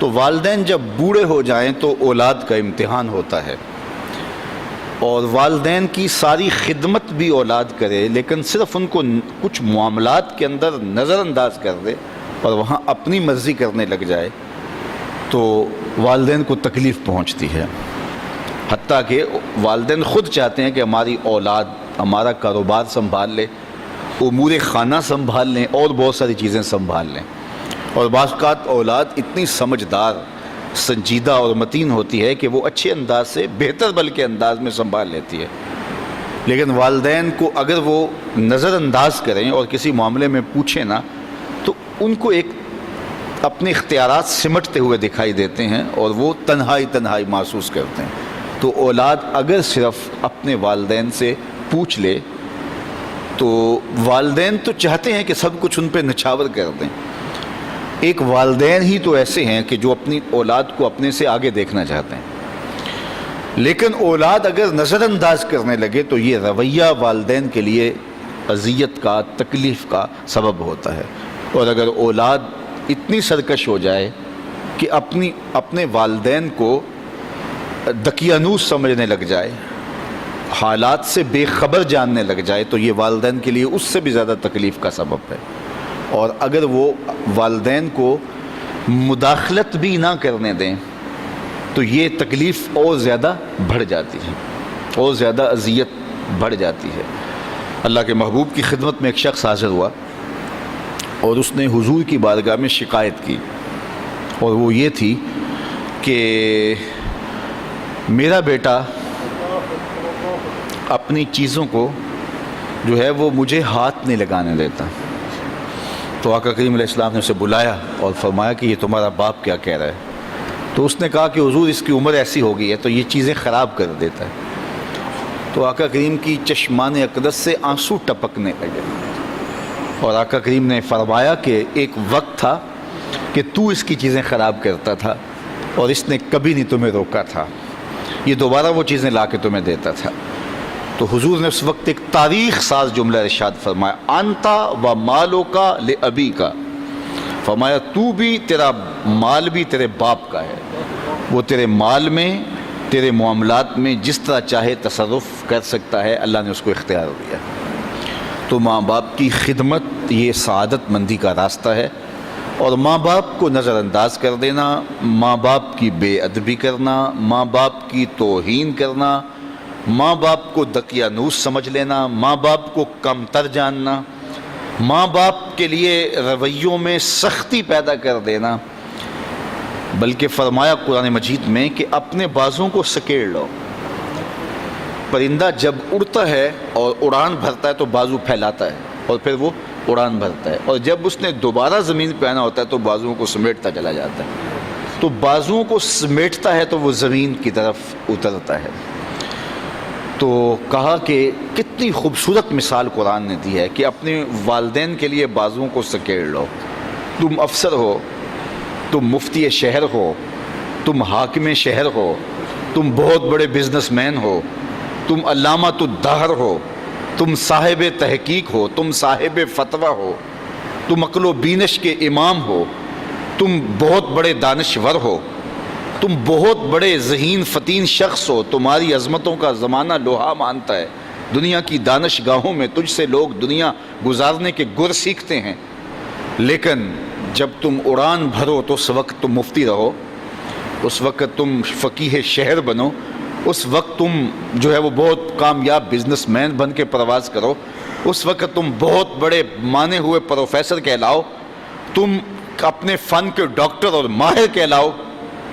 تو والدین جب بوڑھے ہو جائیں تو اولاد کا امتحان ہوتا ہے، اور والدین کی ساری خدمت بھی اولاد کرے لیکن صرف ان کو کچھ معاملات کے اندر نظر انداز کر دے اور وہاں اپنی مرضی کرنے لگ جائے تو والدین کو تکلیف پہنچتی ہے۔ حتیٰ کہ والدین خود چاہتے ہیں کہ ہماری اولاد ہمارا کاروبار سنبھال لے، امور خانہ سنبھال لیں اور بہت ساری چیزیں سنبھال لیں، اور بعض اوقات اولاد اتنی سمجھدار، سنجیدہ اور متین ہوتی ہے کہ وہ اچھے انداز سے، بہتر بلکہ انداز میں سنبھال لیتی ہے، لیکن والدین کو اگر وہ نظر انداز کریں اور کسی معاملے میں پوچھیں نا تو ان کو ایک اپنے اختیارات سمٹتے ہوئے دکھائی دیتے ہیں اور وہ تنہائی محسوس کرتے ہیں۔ تو اولاد اگر صرف اپنے والدین سے پوچھ لے تو والدین تو چاہتے ہیں کہ سب کچھ ان پہ نچھاور کر دیں، ایک والدین ہی تو ایسے ہیں کہ جو اپنی اولاد کو اپنے سے آگے دیکھنا چاہتے ہیں، لیکن اولاد اگر نظر انداز کرنے لگے تو یہ رویہ والدین کے لیے اذیت کا، تکلیف کا سبب ہوتا ہے۔ اور اگر اولاد اتنی سرکش ہو جائے کہ اپنے والدین کو دقیانوس سمجھنے لگ جائے، حالات سے بے خبر جاننے لگ جائے تو یہ والدین کے لیے اس سے بھی زیادہ تکلیف کا سبب ہے۔ اور اگر وہ والدین کو مداخلت بھی نہ کرنے دیں تو یہ تکلیف اور زیادہ بڑھ جاتی ہے، اور زیادہ اذیت بڑھ جاتی ہے۔ اللہ کے محبوب کی خدمت میں ایک شخص حاضر ہوا اور اس نے حضور کی بارگاہ میں شکایت کی، اور وہ یہ تھی کہ میرا بیٹا اپنی چیزوں کو جو ہے وہ مجھے ہاتھ نہیں لگانے دیتا۔ تو آقا کریم علیہ السلام نے اسے بلایا اور فرمایا کہ یہ تمہارا باپ کیا کہہ رہا ہے؟ تو اس نے کہا کہ حضور اس کی عمر ایسی ہو گئی ہے تو یہ چیزیں خراب کر دیتا ہے۔ تو آقا کریم کی چشمان اقدس سے آنسو ٹپکنے لگے، اور آقا کریم نے فرمایا کہ ایک وقت تھا کہ تو اس کی چیزیں خراب کرتا تھا اور اس نے کبھی نہیں تمہیں روکا تھا، یہ دوبارہ وہ چیزیں لا کے تمہیں دیتا تھا۔ تو حضور نے اس وقت ایک تاریخ ساز جملہ ارشاد فرمایا، انتا و مالو کا لابی کا، فرمایا تو بھی، تیرا مال بھی تیرے باپ کا ہے، وہ تیرے مال میں، تیرے معاملات میں جس طرح چاہے تصرف کر سکتا ہے، اللہ نے اس کو اختیار دیا۔ تو ماں باپ کی خدمت یہ سعادت مندی کا راستہ ہے، اور ماں باپ کو نظر انداز کر دینا، ماں باپ کی بے ادبی کرنا، ماں باپ کی توہین کرنا، ماں باپ کو دقیانوس سمجھ لینا، ماں باپ کو کمتر جاننا، ماں باپ کے لیے رویوں میں سختی پیدا کر دینا، بلکہ فرمایا قرآن مجید میں کہ اپنے بازوں کو سکیڑ لو۔ پرندہ جب اڑتا ہے اور اڑان بھرتا ہے تو بازو پھیلاتا ہے اور پھر وہ اڑان بھرتا ہے، اور جب اس نے دوبارہ زمین پہ آنا ہوتا ہے تو بازوؤں کو سمیٹتا چلا جاتا ہے۔ تو بازوؤں کو سمیٹتا ہے تو وہ زمین کی طرف اترتا ہے۔ تو کہا کہ کتنی خوبصورت مثال قرآن نے دی ہے کہ اپنے والدین کے لیے بازوؤں کو سکیڑ لو۔ تم افسر ہو، تم مفتی شہر ہو، تم حاکم شہر ہو، تم بہت بڑے بزنس مین ہو، تم علامۃ الدہر ہو، تم صاحب تحقیق ہو، تم صاحب فتویٰ ہو، تم عقل و بینش کے امام ہو، تم بہت بڑے دانشور ہو، تم بہت بڑے ذہین فتین شخص ہو، تمہاری عظمتوں کا زمانہ لوہا مانتا ہے، دنیا کی دانش گاہوں میں تجھ سے لوگ دنیا گزارنے کے گر سیکھتے ہیں، لیکن جب تم اڑان بھرو تو اس وقت تم مفتی رہو، اس وقت تم فقیہ شہر بنو، اس وقت تم جو ہے وہ بہت کامیاب بزنس مین بن کے پرواز کرو، اس وقت تم بہت بڑے مانے ہوئے پروفیسر کہلاؤ، تم اپنے فن کے ڈاکٹر اور ماہر کہلاؤ،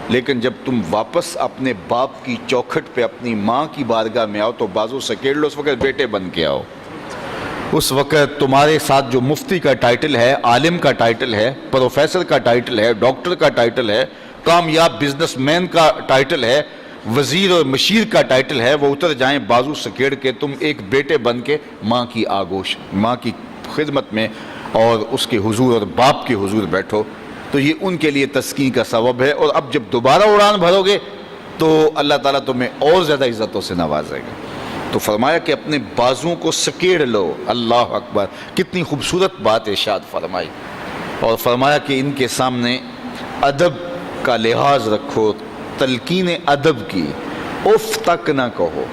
لیکن جب تم واپس اپنے باپ کی چوکھٹ پہ اپنی ماں کی بارگاہ میں آؤ تو بازو سکیڑ لو، اس وقت بیٹے بن کے آؤ۔ اس وقت تمہارے ساتھ جو مفتی کا ٹائٹل ہے، عالم کا ٹائٹل ہے، پروفیسر کا ٹائٹل ہے، ڈاکٹر کا ٹائٹل ہے، کامیاب بزنس مین کا ٹائٹل ہے، وزیر اور مشیر کا ٹائٹل ہے، وہ اتر جائیں بازو سکیڑ کے، تم ایک بیٹے بن کے ماں کی آگوش، ماں کی خدمت میں اور اس کے حضور اور باپ کے حضور بیٹھو، تو یہ ان کے لیے تسکین کا سبب ہے۔ اور اب جب دوبارہ اڑان بھرو گے تو اللہ تعالیٰ تمہیں اور زیادہ عزتوں سے نوازے گا۔ تو فرمایا کہ اپنے بازوؤں کو سکیڑ لو۔ اللہ اکبر، کتنی خوبصورت بات ارشاد فرمائی، اور فرمایا کہ ان کے سامنے ادب کا لحاظ رکھو، تلقین ادب کی، اف تک نہ کہو۔